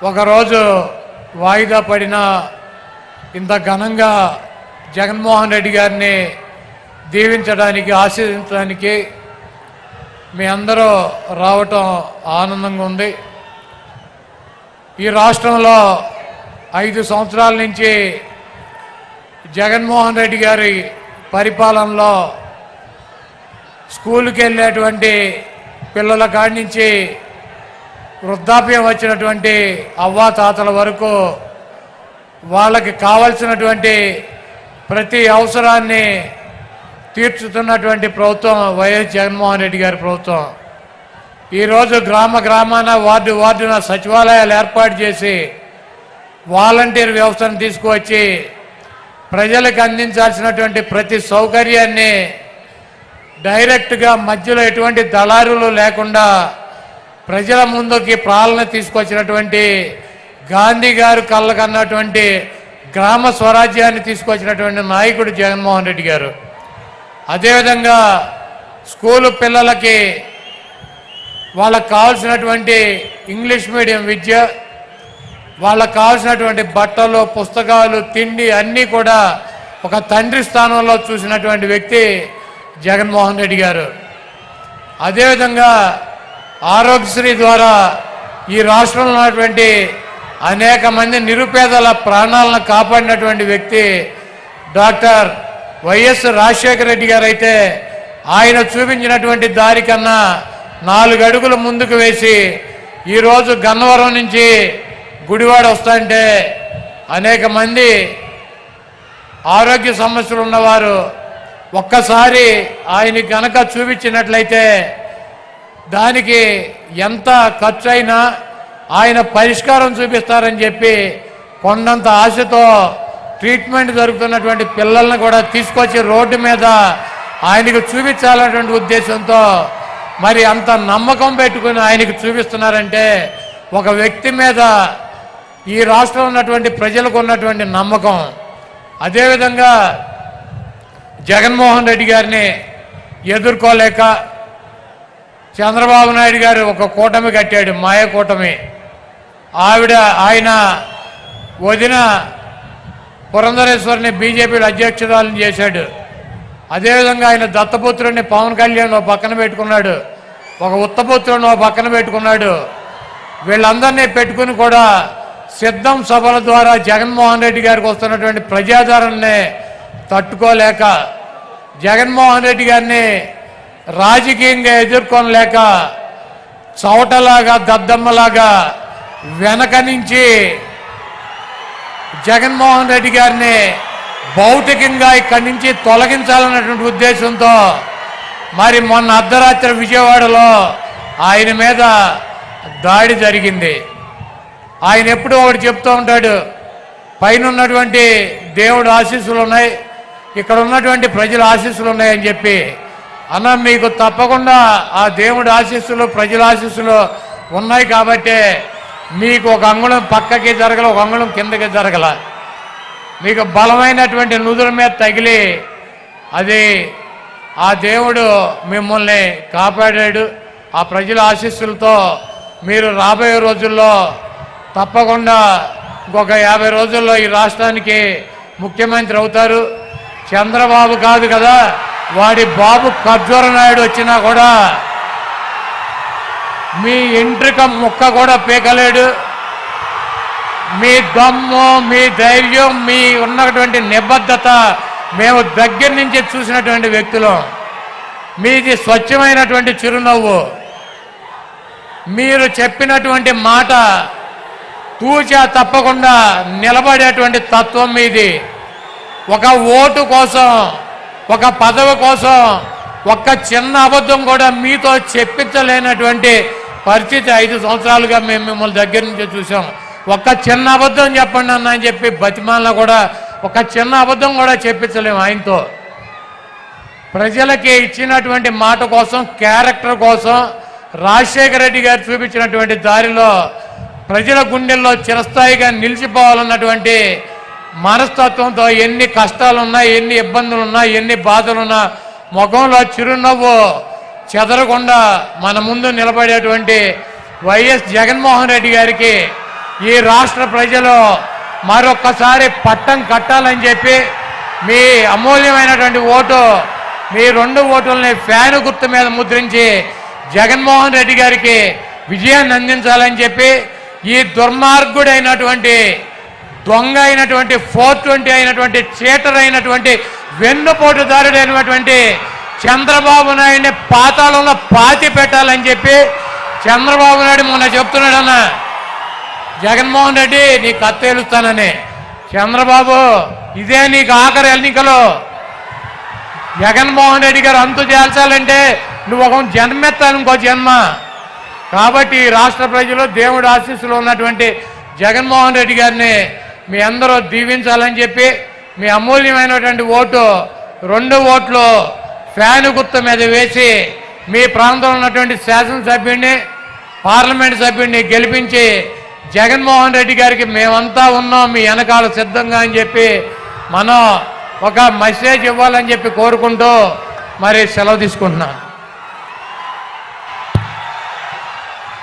ఒకరోజు వాయిదా పడిన ఇంత ఘనంగా జగన్మోహన్ రెడ్డి గారిని దీవించడానికి ఆశీర్వదించడానికి మీ అందరూ రావటం ఆనందంగా ఉంది. ఈ రాష్ట్రంలో 5 సంవత్సరాల నుంచి జగన్మోహన్ రెడ్డి గారి పరిపాలనలో స్కూల్కి వెళ్ళేటువంటి పిల్లల కాడి నుంచి వృద్ధాప్యం వచ్చినటువంటి అవ్వాతాతల వరకు వాళ్ళకి కావలసినటువంటి ప్రతి అవసరాన్ని తీర్చుతున్నటువంటి ప్రభుత్వం వైఎస్ జగన్మోహన్ రెడ్డి గారి ప్రభుత్వం. ఈరోజు గ్రామాన వార్డున సచివాలయాలు ఏర్పాటు చేసి వాలంటీర్ వ్యవస్థను తీసుకువచ్చి ప్రజలకు అందించాల్సినటువంటి ప్రతి సౌకర్యాన్ని డైరెక్ట్గా మధ్యలో ఎటువంటి దళారులు లేకుండా ప్రజల ముందుకి పాలన తీసుకొచ్చినటువంటి గాంధీ గారు కళ్ళకన్నటువంటి గ్రామ స్వరాజ్యాన్ని తీసుకొచ్చినటువంటి నాయకుడు జగన్మోహన్ రెడ్డి గారు. అదేవిధంగా స్కూలు పిల్లలకి వాళ్ళకు కావాల్సినటువంటి ఇంగ్లీష్ మీడియం విద్య, వాళ్ళకు కావాల్సినటువంటి బట్టలు, పుస్తకాలు, తిండి అన్నీ కూడా ఒక తండ్రి స్థానంలో చూసినటువంటి వ్యక్తి జగన్మోహన్ రెడ్డి గారు. అదేవిధంగా ఆరోగ్యశ్రీ ద్వారా ఈ రాష్ట్రంలో ఉన్నటువంటి అనేక మంది నిరుపేదల ప్రాణాలను కాపాడినటువంటి వ్యక్తి డాక్టర్ వైఎస్ రాజశేఖర రెడ్డి గారు. అయితే ఆయన చూపించినటువంటి దారి కన్నా 4 అడుగులు ముందుకు వేసి ఈరోజు గన్నవరం నుంచి గుడివాడ వస్తుంటే అనేక మంది ఆరోగ్య సమస్యలు ఉన్నవారు ఒక్కసారి ఆయన కనుక చూపించినట్లయితే దానికి ఎంత ఖర్చు అయినా ఆయన పరిష్కారం చూపిస్తారని చెప్పి కొండంత ఆశతో ట్రీట్మెంట్ జరుగుతున్నటువంటి పిల్లల్ని కూడా తీసుకొచ్చి రోడ్డు మీద ఆయనకు చూపించాలన్నటువంటి ఉద్దేశంతో మరి అంత నమ్మకం పెట్టుకుని ఆయనకు చూపిస్తున్నారంటే ఒక వ్యక్తి మీద ఈ రాష్ట్రంలో ఉన్నటువంటి ప్రజలకు ఉన్నటువంటి నమ్మకం. అదేవిధంగా జగన్మోహన్ రెడ్డి గారిని ఎదుర్కోలేక చంద్రబాబు నాయుడు గారు ఒక కూటమి కట్టాడు, మాయ కూటమి. ఆయన వదిన పురంధరేశ్వరిని బీజేపీలో అధ్యక్షురాలను చేశాడు. అదేవిధంగా ఆయన దత్తపుత్రుడిని పవన్ కళ్యాణ్ ఓ పక్కన పెట్టుకున్నాడు, ఒక ఉత్తపుత్రుడిని ఓ పక్కన పెట్టుకున్నాడు. వీళ్ళందరినీ పెట్టుకుని కూడా సిద్ధం సభల ద్వారా జగన్మోహన్ రెడ్డి గారికి వస్తున్నటువంటి ప్రజాదరణని తట్టుకోలేక జగన్మోహన్ రెడ్డి గారిని రాజకీయంగా ఎదుర్కొనలేక చౌటలాగా దద్దమ్మలాగా వెనక నుంచి జగన్మోహన్ రెడ్డి గారిని భౌతికంగా ఇక్కడి నుంచి తొలగించాలన్నటువంటి ఉద్దేశంతో మరి మొన్న అర్ధరాత్రి విజయవాడలో ఆయన మీద దాడి జరిగింది. ఆయన ఎప్పుడూ ఒకటి చెప్తూ ఉంటాడు, పైన ఉన్నటువంటి దేవుడు ఆశీస్సులు ఉన్నాయి, ఇక్కడ ఉన్నటువంటి ప్రజల ఆశీస్సులు ఉన్నాయని చెప్పి. అన్న మీకు తప్పకుండా ఆ దేవుడి ఆశీస్సులు ప్రజల ఆశీస్సులు ఉన్నాయి కాబట్టి మీకు ఒక అంగుళం పక్కకి జరగల, ఒక అంగుళం కిందకి జరగల. మీకు బలమైనటువంటి నుదుల మీద తగిలి అది ఆ దేవుడు మిమ్మల్ని కాపాడాడు. ఆ ప్రజల ఆశీస్సులతో మీరు రాబోయే రోజుల్లో తప్పకుండా ఇంకొక 50 రోజుల్లో ఈ రాష్ట్రానికి ముఖ్యమంత్రి అవుతారు. చంద్రబాబు కాదు కదా, వాడి బాబు ఖర్జూర నాయుడు వచ్చినా కూడా మీ ఎంట్రిక ముక్క కూడా పీకలేడు. మీ దమ్ము, మీ ధైర్యం, మీ ఉన్నటువంటి నిబద్ధత మేము దగ్గర నుంచి చూసినటువంటి వ్యక్తులు. మీది స్వచ్ఛమైనటువంటి చిరునవ్వు, మీరు చెప్పినటువంటి మాట తూచా తప్పకుండా నిలబడేటువంటి తత్వం మీది. ఒక ఓటు కోసం, ఒక పదవి కోసం ఒక్క చిన్న అబద్ధం కూడా మీతో చెప్పించలేనటువంటి పరిస్థితి 5 సంవత్సరాలుగా మేము మిమ్మల్ని దగ్గర నుంచి చూసాం. ఒక్క చిన్న అబద్ధం చెప్పండి అన్న అని చెప్పి బతిమాలను కూడా ఒక చిన్న అబద్ధం కూడా చెప్పించలేము ఆయనతో. ప్రజలకి ఇచ్చినటువంటి మాట కోసం, క్యారెక్టర్ కోసం రాజశేఖర రెడ్డి గారు చూపించినటువంటి దారిలో ప్రజల గుండెల్లో చిరస్థాయిగా నిలిచిపోవాలన్నటువంటి మనస్తత్వంతో ఎన్ని కష్టాలున్నా, ఎన్ని ఇబ్బందులున్నా, ఎన్ని బాధలున్నా ముఖంలో చిరునవ్వు చెదరకుండా మన ముందు నిలబడేటువంటి వైఎస్ జగన్మోహన్ రెడ్డి గారికి ఈ రాష్ట్ర ప్రజలు మరొక్కసారి పట్టం కట్టాలని చెప్పి మీ అమూల్యమైనటువంటి ఓటు, మీ 2 ఓటుల్ని ఫ్యాను గుర్తు మీద ముద్రించి జగన్మోహన్ రెడ్డి గారికి విజయాన్ని అందించాలని చెప్పి ఈ దుర్మార్గుడైనటువంటి దొంగ అయినటువంటి 420 అయినటువంటి చీటర్ అయినటువంటి వెన్నుపోటుదారుడైనటువంటి చంద్రబాబు నాయుడిని పాతాళంలో పాతి పెట్టాలని చెప్పి చంద్రబాబు నాయుడు మొన్న చెప్తున్నాడన్న, జగన్మోహన్ రెడ్డి నీ కత్తేలుస్తానని. చంద్రబాబు ఇదే నీకు ఆఖరి ఎన్నికలు. జగన్మోహన్ రెడ్డి గారు అంతు చేల్చాలంటే నువ్వు ఒక జన్మెత్తాను, ఇంకో జన్మ. కాబట్టి రాష్ట్ర ప్రజలు దేవుడి ఆశీస్సులు ఉన్నటువంటి జగన్మోహన్ రెడ్డి గారిని మీ అందరూ దీవించాలని చెప్పి మీ అమూల్యమైనటువంటి ఓటు 2 ఓట్లు ఫ్యాను గుర్తు మీద వేసి మీ ప్రాంతంలో ఉన్నటువంటి శాసనసభ్యుడిని, పార్లమెంట్ సభ్యుడిని గెలిపించి జగన్మోహన్ రెడ్డి గారికి మేమంతా ఉన్నాం మీ వెనకాల సిద్ధంగా అని చెప్పి మనం ఒక మెసేజ్ ఇవ్వాలని చెప్పి కోరుకుంటూ మరి సెలవు తీసుకుంటున్నాను.